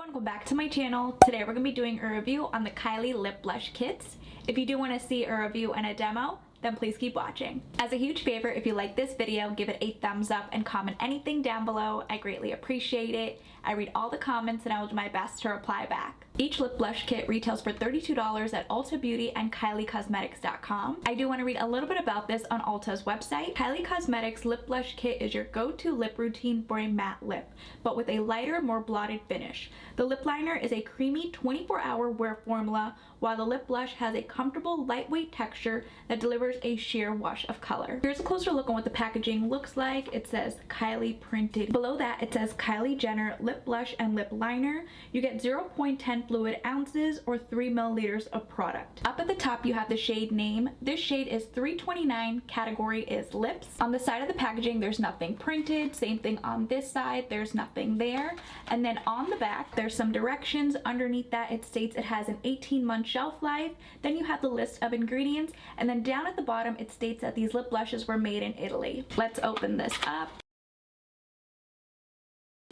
Welcome back to my channel. Today we're going to be doing a review on the Kylie lip blush kits. If you do want to see a review and a demo, then please keep watching. As a huge favor, if you like this video, give it a thumbs up and comment anything down below. I greatly appreciate it. I read all the comments and I will do my best to reply back. Each lip blush kit retails for $32 at Ulta Beauty and KylieCosmetics.com. I do want to read a little bit about this on Ulta's website. Kylie Cosmetics lip blush kit is your go-to lip routine for a matte lip, but with a lighter, more blotted finish. The lip liner is a creamy 24-hour wear formula, while the lip blush has a comfortable, lightweight texture that delivers a sheer wash of color. Here's a closer look on what the packaging looks like. It says Kylie printed. Below that, it says Kylie Jenner lip blush and lip liner. You get 0.10 fluid ounces or 3 milliliters of product. Up at the top, you have the shade name. This shade is 329, category is lips. On the side of the packaging, there's nothing printed. Same thing on this side, there's nothing there. And then on the back, there's some directions. Underneath that, it states it has an 18-month shelf life. Then you have the list of ingredients, and then down at the bottom it states that these lip blushes were made in Italy. Let's open this up.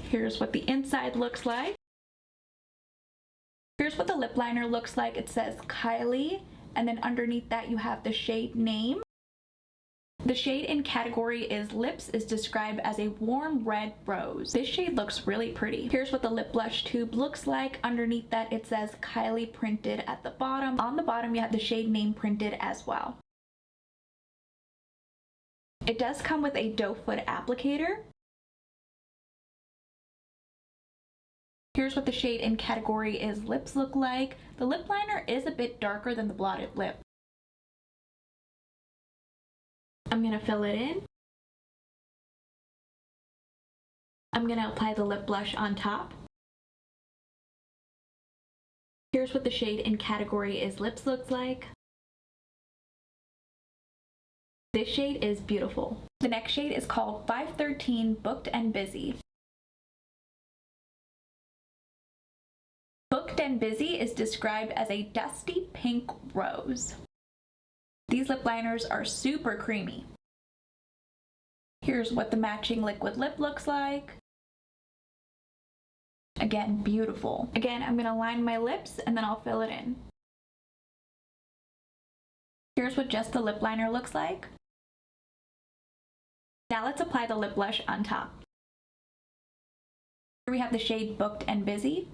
Here's what the inside looks like. Here's what the lip liner looks like. It says Kylie, and then underneath that you have the shade name. The shade in category is lips is described as a warm red rose. This shade looks really pretty. Here's what the lip blush tube looks like. Underneath that it says Kylie printed at the bottom. On the bottom you have the shade name printed as well. It does come with a doe foot applicator. Here's what the shade in category is lips look like. The lip liner is a bit darker than the blotted lip. I'm gonna fill it in. I'm gonna apply the lip blush on top. Here's what the shade in category is lips looks like. This shade is beautiful. The next shade is called 513 Booked and Busy. Booked and Busy is described as a dusty pink rose. These lip liners are super creamy. Here's what the matching liquid lip looks like. Again, beautiful. Again, I'm gonna line my lips and then I'll fill it in. Here's what just the lip liner looks like. Now let's apply the lip blush on top. Here we have the shade Booked and Busy.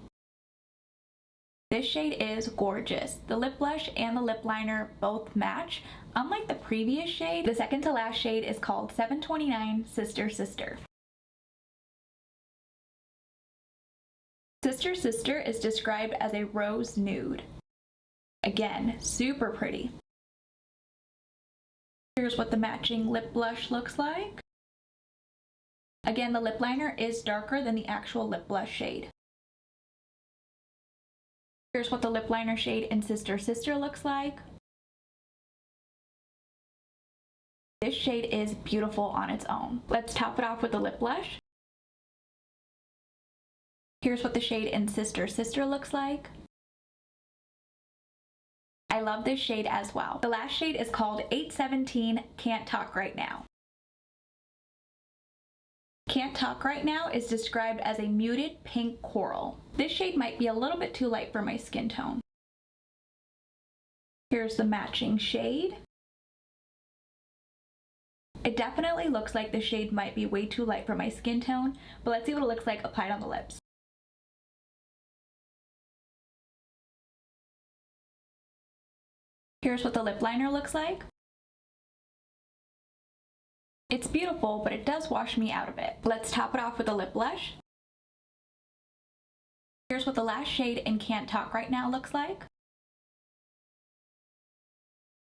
This shade is gorgeous. The lip blush and the lip liner both match. Unlike the previous shade, the second to last shade is called 729 Sister Sister. Sister Sister is described as a rose nude. Again, super pretty. Here's what the matching lip blush looks like. Again, the lip liner is darker than the actual lip blush shade. Here's what the lip liner shade in Sister Sister looks like. This shade is beautiful on its own. Let's top it off with the lip blush. Here's what the shade in Sister Sister looks like. I love this shade as well. The last shade is called 817 Can't Talk Right Now. Can't Talk Right Now is described as a muted pink coral. This shade might be a little bit too light for my skin tone. Here's the matching shade. It definitely looks like the shade might be way too light for my skin tone, but let's see what it looks like applied on the lips. Here's what the lip liner looks like. It's beautiful, but it does wash me out a bit. Let's top it off with a lip blush. Here's what the last shade in Can't Talk Right Now looks like.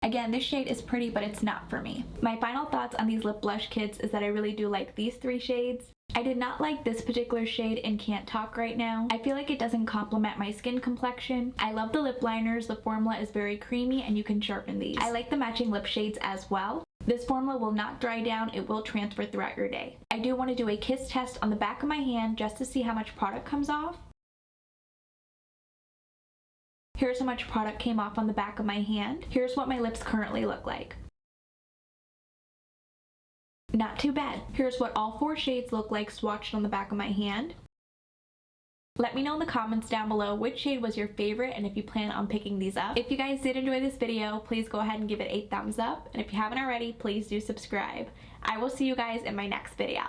Again, this shade is pretty, but it's not for me. My final thoughts on these lip blush kits is that I really do like these three shades. I did not like this particular shade in Can't Talk Right Now. I feel like it doesn't complement my skin complexion. I love the lip liners. The formula is very creamy and you can sharpen these. I like the matching lip shades as well. This formula will not dry down, it will transfer throughout your day. I do want to do a kiss test on the back of my hand just to see how much product comes off. Here's how much product came off on the back of my hand. Here's what my lips currently look like. Not too bad. Here's what all four shades look like swatched on the back of my hand. Let me know in the comments down below which shade was your favorite and if you plan on picking these up. If you guys did enjoy this video, please go ahead and give it a thumbs up. And if you haven't already, please do subscribe. I will see you guys in my next video.